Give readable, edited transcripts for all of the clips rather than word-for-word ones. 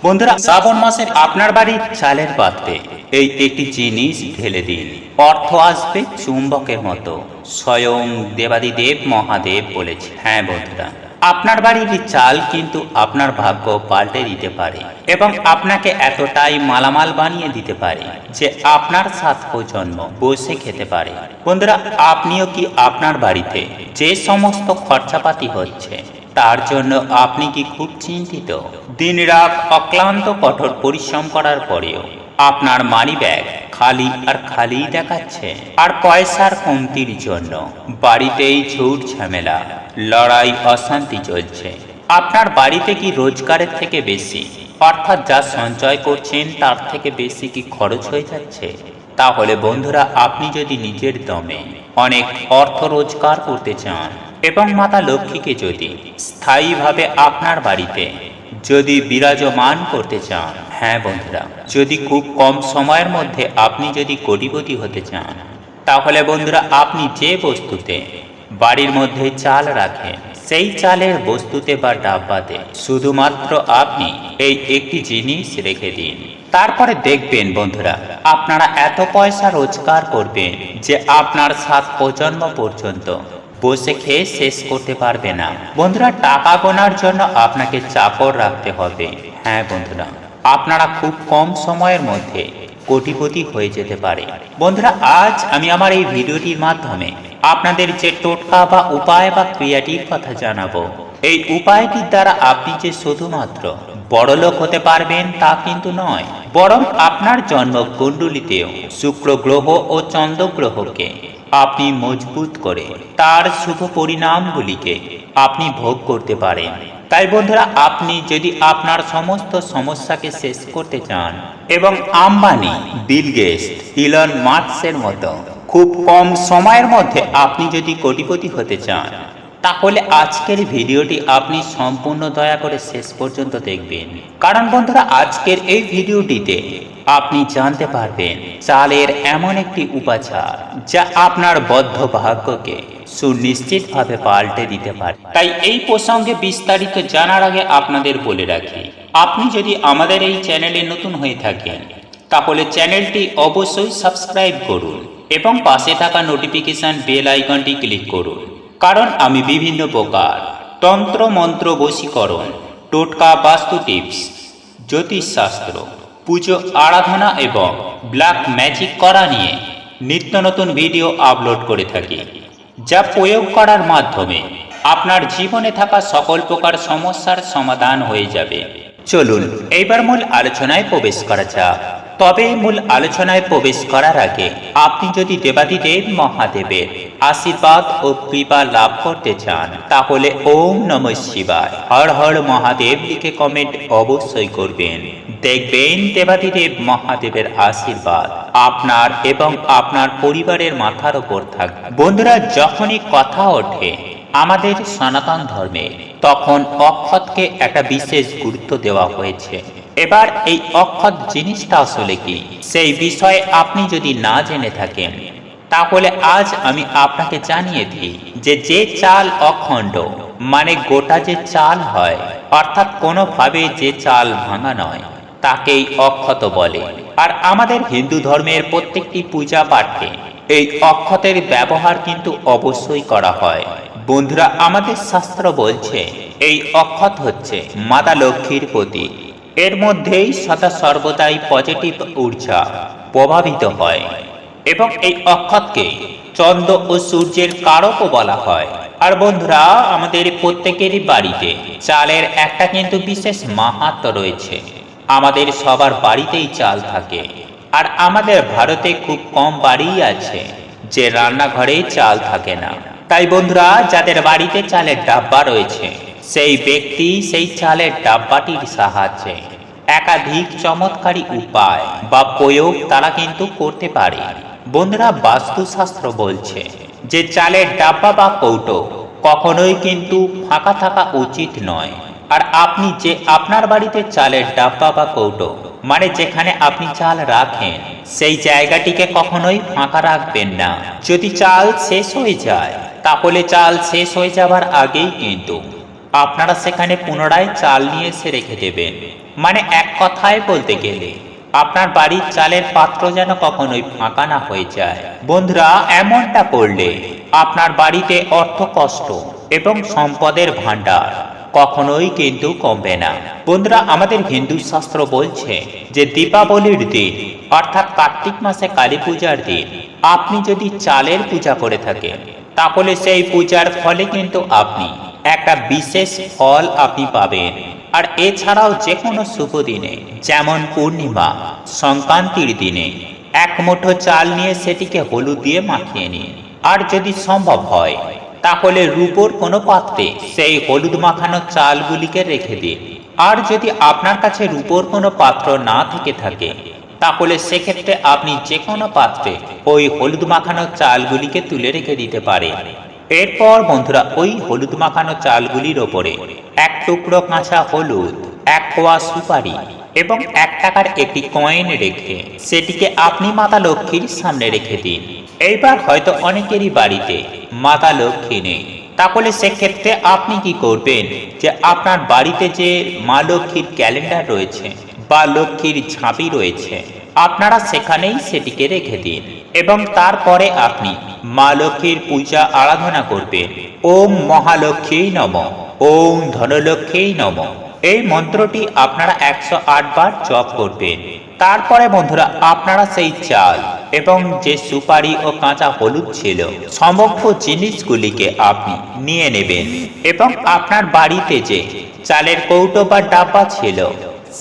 বন্ধুরা, শ্রাবণ মাসের আপনার বাড়ির চালের পাত্রে এই একটি জিনিস ঢেলে দিন। অর্থ আসবে চুম্বকের মতো। স্বয়ং দেবাদিদেব মহাদেব বলেছে। হ্যাঁ বন্ধুরা, আপনার বাড়ির চাল কিন্তু আপনার ভাগ্য পাল্টে দিতে পারে এবং আপনাকে এতটাই মালামাল বানিয়ে দিতে পারে যে আপনার 7 প্রজন্ম বসে খেতে পারে। বন্ধুরা, আপনিও কি আপনার বাড়িতে যে সমস্ত খরচাপাতি হচ্ছে তার জন্য আপনি কি খুব চিন্তিত? দিনরাত অক্লান্ত কঠোর পরিশ্রম করার পরেও আপনার মানি ব্যাগ খালি আর খালি দেখাচ্ছে, আর পয়সার কমতির জন্য বাড়িতেই ঝুট ঝামেলা, লড়াই, অশান্তি চলছে। আপনার বাড়িতে কি রোজগারের থেকে বেশি, অর্থাৎ যা সঞ্চয় করছেন তার থেকে বেশি কি খরচ হয়ে যাচ্ছে? তাহলে বন্ধুরা, আপনি যদি নিজের দমে অনেক অর্থ রোজগার করতে চান এবং মাতা লক্ষ্মীকে যদি স্থায়ীভাবে আপনার বাড়িতে যদি বিরাজমান করতে চান, হ্যাঁ বন্ধুরা, যদি খুব কম সময়ের মধ্যে আপনি যদি কোটিপতি হতে চান, তাহলে বন্ধুরা আপনি যে বস্তুতে বাড়ির মধ্যে চাল রাখেন সেই চালের বস্তুতে বা ডাব্বাতে শুধুমাত্র আপনি এই একটি জিনিস রেখে দিন। তারপরে দেখবেন বন্ধুরা, আপনারা এত পয়সা রোজগার করবেন যে আপনার 7 প্রজন্ম পর্যন্ত বসে খেয়ে শেষ করতে পারবে না। বন্ধুরা, টাকা গোনার জন্য আপনাকে চাকর রাখতে হবে। হ্যাঁ বন্ধুরা, আপনারা খুব কম সময়ের মধ্যে কোটিপতি হয়ে যেতে পারে। বন্ধুরা, আজ আমি আমার এই ভিডিওটির মাধ্যমে আপনাদের যে টোটকা বা উপায় বা ক্রিয়াটির কথা জানাবো। এই উপায়টির দ্বারা আপনি যে শুধুমাত্র বড়লোক হতে পারবেন তা কিন্তু নয়, বরং আপনার জন্ম কুণ্ডলিতেও শুক্র গ্রহ ও চন্দ্র গ্রহকে আপনি মজবুত করে তার শুভ পরিণামগুলিকে আপনি ভোগ করতে পারেন। তাই বন্ধুরা, আপনি যদি আপনার সমস্ত সমস্যাকে শেষ করতে চান এবং আম্বানি, বিল গেটস, ইলন মাস্কের মতো খুব কম সময়ের মধ্যে আপনি যদি কোটিপতি হতে চান, তাহলে আজকের ভিডিওটি আপনি সম্পূর্ণ দয়া করে শেষ পর্যন্ত দেখবেন। কারণ বন্ধুরা, আজকের এই ভিডিওটিতে আপনি জানতে পারবেন চালের এমন একটি উপাচার যা আপনার বদ্ধ ভাগ্যকে সুনিশ্চিতভাবে পাল্টে দিতে পারে। তাই এই প্রসঙ্গে বিস্তারিত জানার আগে আপনাদের বলে রাখি, আপনি যদি আমাদের এই চ্যানেলে নতুন হয়ে থাকেন তাহলে চ্যানেলটি অবশ্যই সাবস্ক্রাইব করুন এবং পাশে থাকা নোটিফিকেশন বেল আইকনটি ক্লিক করুন। কারণ আমি বিভিন্ন প্রকার তন্ত্র মন্ত্র, বশীকরণ, টোটকা, বাস্তু টিপস, জ্যোতিষশাস্ত্র, পুজো আরাধনা এবং ব্ল্যাক ম্যাজিক করা নিয়ে নিত্য নতুন ভিডিও আপলোড করে থাকি, যা প্রয়োগ করার মাধ্যমে আপনার জীবনে থাকা সকল প্রকার সমস্যার সমাধান হয়ে যাবে। চলুন এইবার মূল আলোচনায় প্রবেশ করা যাক। তবে মূল আলোচনায় প্রবেশ করার আগে আপনি যদি দেবাদিদেব মহাদেবের আশীর্বাদ ও কৃপা লাভ করতে চান, তাহলে ওম নমঃ শিবায়, হর হর মহাদেব লিখে কমেন্ট অবশ্যই করবেন। দেখবেন দেবাদিদেব মহাদেবের আশীর্বাদ আপনার এবং আপনার পরিবারের মাথার ওপর থাকবে। বন্ধুরা, যখনই কথা ওঠে আমাদের সনাতন ধর্মে, তখন অক্ষতকে একটা বিশেষ গুরুত্ব দেওয়া হয়েছে। এবার এই অক্ষত জিনিসটা আসলে কি, সেই বিষয়ে আপনি যদি না জেনে থাকেন, তাহলে আজ আমি আপনাকে জানিয়ে দিই যে চাল অখণ্ড মানে গোটা যে চাল হয়, অর্থাৎ কোনোভাবে যে চাল ভাঙা নয়, তাকেই অক্ষত বলে। আর আমাদের হিন্দু ধর্মের প্রত্যেকটি পূজা পাঠে এই অক্ষতের ব্যবহার কিন্তু অবশ্যই করা হয়। বন্ধুরা, আমাদের শাস্ত্র বলছে এই অক্ষত হচ্ছে মাতা লক্ষ্মীর প্রতীক। এর মধ্যেই সদা সর্বদাই পজিটিভ ঊর্জা প্রভাবিত হয় এবং এই অক্ষতকে চন্দ্র ও সূর্যের কারকও বলা হয়। আর বন্ধুরা, আমাদের প্রত্যেকেরই বাড়িতে চালের একটা কিন্তু বিশেষ মাহাত্ম্য রয়েছে। আমাদের সবার বাড়িতেই চাল থাকে, আর আমাদের ভারতে খুব কম বাড়িই আছে যে রান্নাঘরে চাল থাকে না। তাই বন্ধুরা, যাদের বাড়িতে চালের ডাব্বা রয়েছে, সেই ব্যক্তি সেই চালের ডাব্বাটির সাহায্যে একাধিক চমৎকারী উপায় বা প্রয়োগ তারা কিন্তু করতে পারে। বন্ধুরা, বাস্তুশাস্ত্র বলছে যে চালের ডাব্বা বা কৌটো কখনোই কিন্তু ফাঁকা থাকা উচিত নয়। আর আপনি যে আপনার বাড়িতে চালের ডাব্বা বা কৌটো মানে যেখানে আপনি চাল রাখেন, সেই জায়গাটিকে কখনোই ফাঁকা রাখবেন না। যদি চাল শেষ হয়ে যায়, তাহলে চাল শেষ হয়ে যাবার আগেই কিন্তু আপনারা সেখানে পুনরায় চাল নিয়ে এসে রেখে দেবেন। মানে এক কথায় বলতে গেলে আপনার বাড়ির চালের পাত্র যেন কখনোই ফাঁকা না হয়ে যায়। বন্ধুরা, এমনটা করলে আপনার বাড়িতে অর্থ কষ্ট এবং সম্পদের ভান্ডার কখনোই কিন্তু কমবে না। বন্ধুরা, আমাদের হিন্দু শাস্ত্র বলছে যে দীপাবলির দিন অর্থাৎ কার্তিক মাসে কালী পূজার দিন আপনি যদি চালের পূজা করে থাকেন, তাহলে সেই পূজার ফলে কিন্তু আপনি একটা বিশেষ ফল আপনি পাবেন। আর এছাড়াও যে কোনো শুভ দিনে, যেমন পূর্ণিমা, সংক্রান্তির দিনে এক মুঠো চাল নিয়ে সেটিকে হলুদ দিয়ে মাখিয়ে নিন। আর যদি সম্ভব হয় তাহলে রূপোর কোনো পাত্রে সেই হলুদ মাখানো চালগুলিকে রেখে দিন। আর যদি আপনার কাছে রূপোর কোনো পাত্র না থেকে থাকে, তাহলে সেক্ষেত্রে আপনি যে কোনো পাত্রে ওই হলুদ মাখানো চালগুলিকে তুলে রেখে দিতে পারেন। এরপর বন্ধুরা, ওই হলুদ মাখানো চালগুলির ওপরে এক টুকরো কাঁচা হলুদ, এক কোয়া সুপারি এবং 1 টাকার একটি কয়েন রেখে সেটিকে আপনি মাতা লক্ষ্মীর সামনে রেখে দিন। এইবার হয়তো অনেকেরই বাড়িতে মাতা লক্ষ্মী নেই, তাহলে সেক্ষেত্রে আপনি কি করবেন যে আপনার বাড়িতে যে মা লক্ষ্মীর ক্যালেন্ডার রয়েছে বা লক্ষ্মীর ঝাঁপি রয়েছে, আপনারা সেখানেই সেটিকে রেখে দিন এবং তারপরে আপনি মা লক্ষ্মীর পূজা আরাধনা করবেন। ওম মহালক্ষ্মী নমঃ, ওম ধনলক্ষ্মী নমঃ। এই মন্ত্রটি আপনারা 108 বার জপ করবেন। তারপরে বন্ধুরা, আপনারা সেই চাল এবং যে সুপারি ও কাঁচা হলুদ ছিল সমগ্র জিনিসগুলিকে আপনি নিয়ে নেবেন এবং আপনার বাড়িতে যে চালের কৌটো বা ডাব্বা ছিল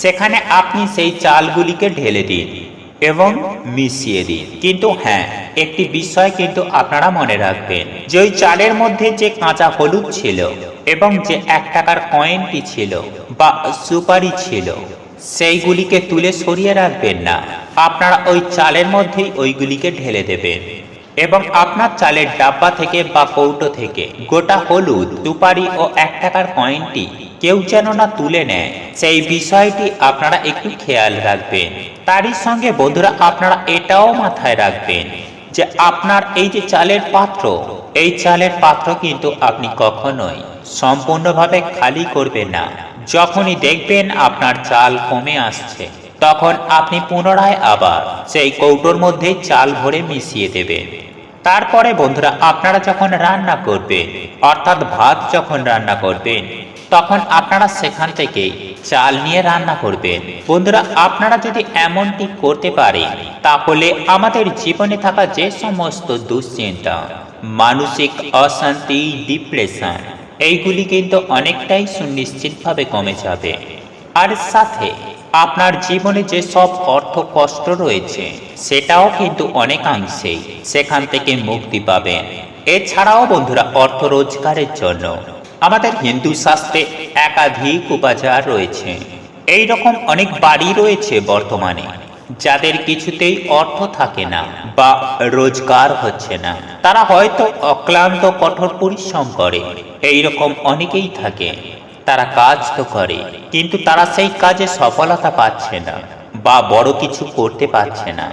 সেখানে আপনি সেই চালগুলিকে ঢেলে দিন এবং মিশিয়ে দিন। কিন্তু হ্যাঁ, একটি বিষয় কিন্তু আপনারা মনে রাখবেন যে ওই চালের মধ্যে যে কাঁচা হলুদ ছিল এবং যে 1 টাকার কয়েনটি ছিল বা সুপারি ছিল, সেইগুলিকে তুলে সরিয়ে রাখবেন না। আপনারা ওই চালের মধ্যেই ওইগুলিকে ঢেলে দেবেন এবং আপনার চালের ডাব্বা থেকে বা কৌটো থেকে গোটা হলুদ, সুপারি ও 1 টাকার কয়েনটি কেউ যেন না তুলে নেয়, সেই বিষয়টি আপনারা একটু খেয়াল রাখবেন। তারই সঙ্গে বন্ধুরা, আপনারা এটাও মাথায় রাখবেন যে আপনার এই যে চালের পাত্র, এই চালের পাত্র কিন্তু আপনি কখনোই সম্পূর্ণভাবে খালি করবেন না। যখনই দেখবেন আপনার চাল কমে আসছে, তখন আপনি পুনরায় আবার সেই কৌটোর মধ্যে চাল ভরে মিশিয়ে দেবেন। তারপরে বন্ধুরা, আপনারা যখন রান্না করবেন অর্থাৎ ভাত যখন রান্না করবেন, তখন আপনারা সেখান থেকে চাল নিয়ে রান্না করবেন। বন্ধুরা, আপনারা যদি এমনটি করতে পারেন, তাহলে আমাদের জীবনে থাকা যে সমস্ত দুশ্চিন্তা, মানসিক অশান্তি, ডিপ্রেশন, এইগুলি কিন্তু অনেকটাই সুনিশ্চিতভাবে কমে যাবে। আর সাথে আপনার জীবনে যে সব অর্থ কষ্ট রয়েছে সেটাও কিন্তু অনেকাংশেই সেখান থেকে মুক্তি পাবেন। এছাড়াও বন্ধুরা, অর্থ রোজগারের জন্য আমাদের হিন্দু শাস্ত্রে একাধিক উপাচার রয়েছে। এই রকম অনেক বাড়ি রয়েছে বর্তমানে যাদের কিছুতেই অর্থ থাকে না বা রোজগার হচ্ছে না। তারা হয়তো অক্লান্ত কঠোর পরিশ্রম করে, এই রকম অনেকেই থাকে। তারা কাজ তো করে, কিন্তু তারা সেই কাজে সফলতা পাচ্ছে না বা বড় কিছু করতে পারছে না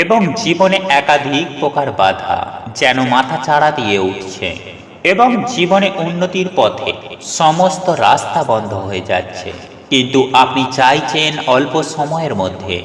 এবং জীবনে একাধিক প্রকার বাধা যেন মাথা চাড়া দিয়ে উঠছে এবং জীবনে উন্নতির পথে সমস্ত রাস্তা বন্ধ হয়ে যাচ্ছে। কিন্তু আপনি চাইছেন অল্প সময়ের মধ্যে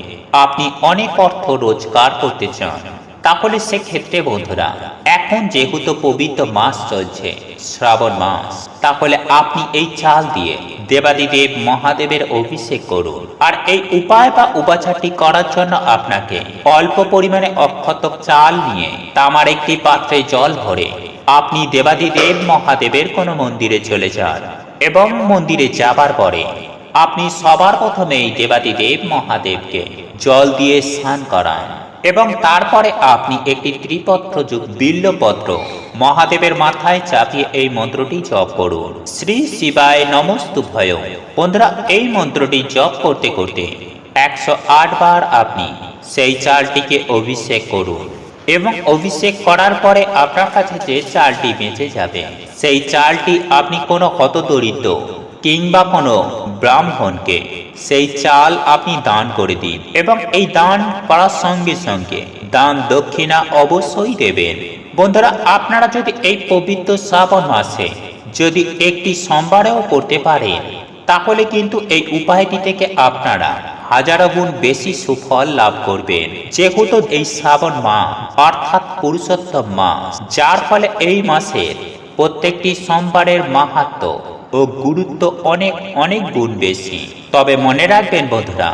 আপনি অনেক অর্থ রোজগার করতে চান, তাহলে সেক্ষেত্রে বন্ধুরা, এখন যেহেতু পবিত্র মাস চলছে, শ্রাবণ মাস, তাহলে আপনি এই চাল দিয়ে দেবাদিদেব মহাদেবের অভিষেক করুন। আর এই উপায় বা উপাচারটি করার জন্য আপনাকে অল্প পরিমাণে অক্ষত চাল নিয়ে তামার একটি পাত্রে জল ভরে আপনি দেবাদিদেব মহাদেবের কোনো মন্দিরে চলে যান এবং মন্দিরে যাবার পরে আপনি সবার প্রথমে এই দেবাদিদেব মহাদেবকে জল দিয়ে স্নান করান এবং তারপরে আপনি একটি ত্রিপত্রযুক্ত বিল্বপত্র মহাদেবের মাথায় চাপিয়ে এই মন্ত্রটি জপ করুন। শ্রী শিবায় নমস্তুভ্যং। বন্ধুরা, এই মন্ত্রটি জপ করতে করতে 108 বার আপনি সেই চালটিকে অভিষেক করুন এবং অভিষেক করার পরে আপনার কাছে যে চালটি বেঁচে যাবে, সেই চালটি আপনি কোনো হতদরিদ্র কিংবা কোনো ব্রাহ্মণকে সেই চাল আপনি দান করে দিন এবং এই দান করার সঙ্গে সঙ্গে দান দক্ষিণা অবশ্যই দেবেন। বন্ধুরা, আপনারা যদি এই পবিত্র শ্রাবণ মাসে যদি একটি সোমবারেও করতে পারেন, তাহলে কিন্তু এই উপায়টি থেকে আপনারা হাজারো গুণ বেশি সুফল লাভ করবেন। যেহেতু এই শ্রাবণ মাস অর্থাৎ পুরুষোত্তম মাস, যার ফলে এই মাসের প্রত্যেকটি সোমবারের মাহাত্ম্য ও গুরুত্ব অনেক অনেক গুণ বেশি। তবে মনে রাখবেন বন্ধুরা,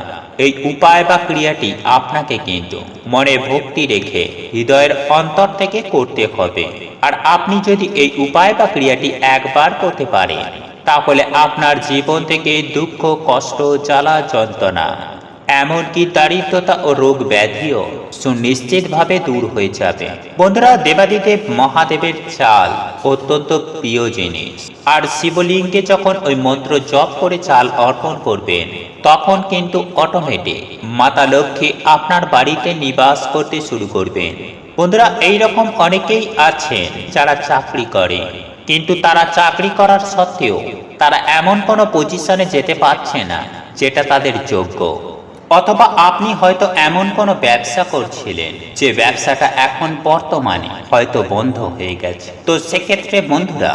এই উপায় বা ক্রিয়াটি আপনাকে কিন্তু মনে ভক্তি রেখে হৃদয়ের অন্তর থেকে করতে হবে। আর আপনি যদি এই উপায় বা ক্রিয়াটি একবার করতে পারেন, তাহলে আপনার জীবন থেকে দুঃখ, কষ্ট, জ্বালা, যন্ত্রণা, এমনকি দারিদ্রতা ও রোগ ব্যাধিও সুনিশ্চিতভাবে দূর হয়ে যাবে। বন্ধুরা, দেবাদিদেব মহাদেবের চাল অত্যন্ত প্রিয় জিনিস। আর শিবলিঙ্গে যখন ওই মন্ত্র জপ করে চাল অর্পণ করবেন, তখন কিন্তু অটোমেটিক মাতা লক্ষ্মী আপনার বাড়িতে নিবাস করতে শুরু করবেন। বন্ধুরা, এইরকম অনেকেই আছেন যারা চাকরি করে, কিন্তু তারা চাকরি করার সত্ত্বেও তারা এমন কোনো পজিশনে যেতে পারছে না যেটা তাদের যোগ্য। অথবা আপনি হয়তো এমন কোনো ব্যবসা করছিলেন যে ব্যবসাটা এখন বর্তমানে হয়তো বন্ধ হয়ে গেছে। তো সেক্ষেত্রে বন্ধুরা,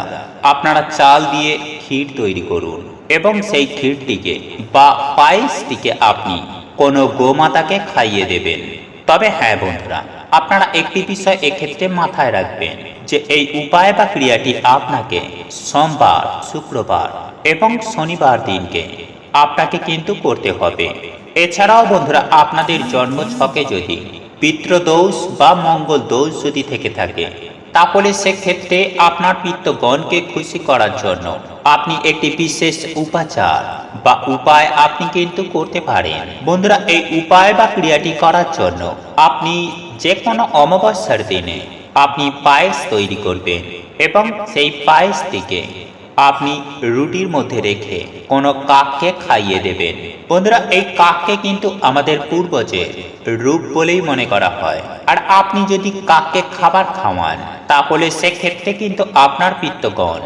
আপনারা চাল দিয়ে ক্ষীর তৈরি করুন এবং সেই ক্ষীরটিকে বা পায়েসটিকে আপনি কোনো গোমাতাকে খাইয়ে দেবেন। তবে হ্যাঁ বন্ধুরা, আপনারা একটি বিষয় এক্ষেত্রে মাথায় রাখবেন যে এই উপায় বা ক্রিয়াটি আপনাকে সোমবার, শুক্রবার এবং শনিবার দিনকে আপনাকে কিন্তু করতে হবে। এছাড়াও বন্ধুরা, আপনাদের জন্ম ছকে যদি পিতৃদোষ বা মঙ্গল দোষ যদি থেকে থাকে, তাহলে সেক্ষেত্রে আপনার পিতৃগণকে খুশি করার জন্য আপনি একটি বিশেষ উপাচার বা উপায় আপনি কিন্তু করতে পারেন। বন্ধুরা, এই উপায় বা ক্রিয়াটি করার জন্য আপনি যে কোনো অমাবস্যার দিনে আপনি পায়েস তৈরি করবেন এবং সেই পায়েসটিকে আপনি রুটির মধ্যে রেখে কোনো কাককে খাইয়ে দেবেন। বন্ধুরা, এই কাককে কিন্তু আমাদের পূর্বজের রূপ বলেই মনে করা হয়। আর আপনি যদি কাককে খাবার খাওয়ান, তাহলে সেক্ষেত্রে কিন্তু আপনার পিতৃগণ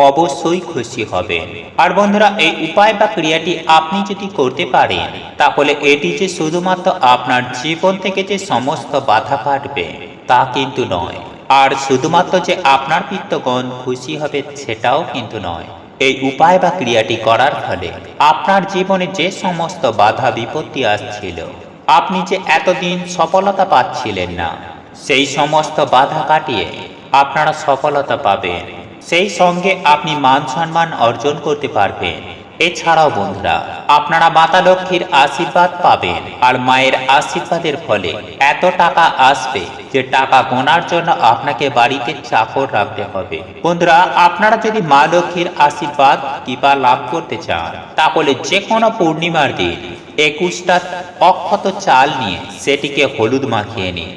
অবশ্যই খুশি হবেন। আর বন্ধুরা, এই উপায় বা ক্রিয়াটি আপনি যদি করতে পারেন, তাহলে এটি যে শুধুমাত্র আপনার জীবন থেকে যে সমস্ত বাধা কাটবে তা কিন্তু নয়, আর শুধুমাত্র যে আপনার পিতৃগণ খুশি হবে সেটাও কিন্তু নয়। এই উপায় বা ক্রিয়াটি করার ফলে আপনার জীবনে যে সমস্ত বাধা বিপত্তি আসছিল, আপনি যে এতদিন সফলতা পাচ্ছিলেন না, সেই সমস্ত বাধা কাটিয়ে আপনারা সফলতা পাবেন। সেই সঙ্গে আপনি মান সম্মান অর্জন করতে পারবেন। এছাড়াও বন্ধুরা, আপনারা মাতা লক্ষ্মীর আশীর্বাদ পাবেন। আর মায়ের আশীর্বাদের ফলে এত টাকা আসবে যে টাকা গোনার জন্য আপনাকে বাড়িতে চাকর রাখতে হবে। বন্ধুরা, আপনারা যদি মা লক্ষ্মীর আশীর্বাদ কৃপা লাভ করতে চান, তাহলে যে কোনো পূর্ণিমার দিন 21টা অক্ষত চাল নিয়ে সেটিকে হলুদ মাখিয়ে নিন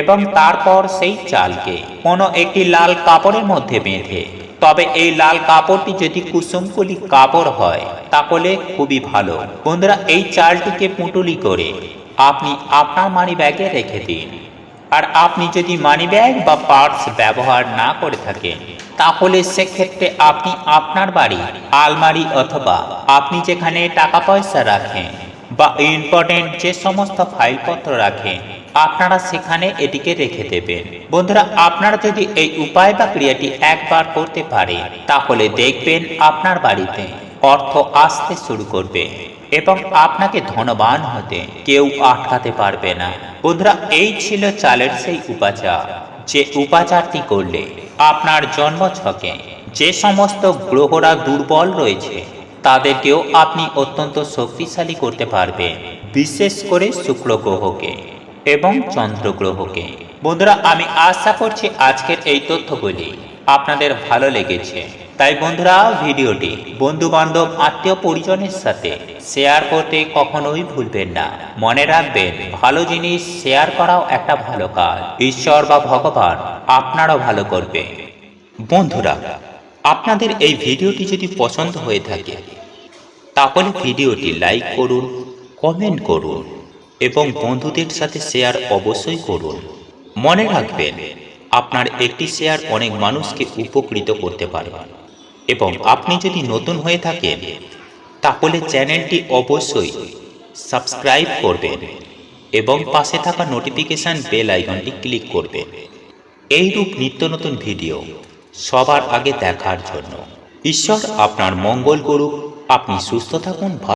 এবং তারপর সেই চালকে কোনো একটি লাল কাপড়ের মধ্যে বেঁধে, তবে এই লাল কাপড়টি যদি কুসুমকলি কাপড় হয় তাহলে খুবই ভালো। বন্ধুরা, এই চালটিকে পুঁটুলি করে আপনি আপনার মানি ব্যাগে রেখে দিন। আর আপনি যদি মানি ব্যাগ বা পার্স ব্যবহার না করে থাকেন, তাহলে সেক্ষেত্রে আপনি আপনার বাড়ি আলমারি অথবা আপনি যেখানে টাকা পয়সা রাখেন বা ইম্পর্টেন্ট যে সমস্ত ফাইলপত্র রাখেন, আপনারা সেখানে এটিকে রেখে দেবেন। বন্ধুরা, আপনারা যদি এই উপায় বা ক্রিয়াটি একবার করতে পারেন, তাহলে দেখবেন আপনার বাড়িতে অর্থ আসতে শুরু করবে এবং আপনাকে ধনবান হতে কেউ আটকাতে পারবে না। বন্ধুরা, এই ছিল চালের সেই উপাচার, যে উপাচারটি করলে আপনার জন্মছকে যে সমস্ত গ্রহরা দুর্বল রয়েছে তাদেরকেও আপনি অত্যন্ত শক্তিশালী করতে পারবেন, বিশেষ করে শুক্র গ্রহকে এবং চন্দ্র গ্রহকে। বন্ধুরা, আমি আশা করছি আজকের এই তথ্যগুলি আপনাদের ভালো লেগেছে। তাই বন্ধুরা, ভিডিওটি বন্ধু বান্ধব আত্মীয় পরিজনের সাথে শেয়ার করতে কখনোই ভুলবেন না। মনে রাখবেন, ভালো জিনিস শেয়ার করাও একটা ভালো কাজ। ঈশ্বর বা ভগবান আপনারও ভালো করবে। বন্ধুরা, আপনাদের এই ভিডিওটি যদি পছন্দ হয়ে থাকে, তাহলে ভিডিওটি লাইক করুন, কমেন্ট করুন এবং বন্ধুদের সাথে শেয়ার অবশ্যই করুন। মনে রাখবেন, আপনার একটি শেয়ার অনেক মানুষকে উপকৃত করতে পারে। এবং আপনি যদি নতুন হয়ে থাকেন, তাহলে চ্যানেলটি অবশ্যই সাবস্ক্রাইব করবেন এবং পাশে থাকা নোটিফিকেশন বেল আইকনটি ক্লিক করবেন, এইরূপ নিত্য নতুন ভিডিও সবার আগে দেখার জন্য। ঈশ্বর আপনার মঙ্গল করুক। আপনি সুস্থ থাকুন।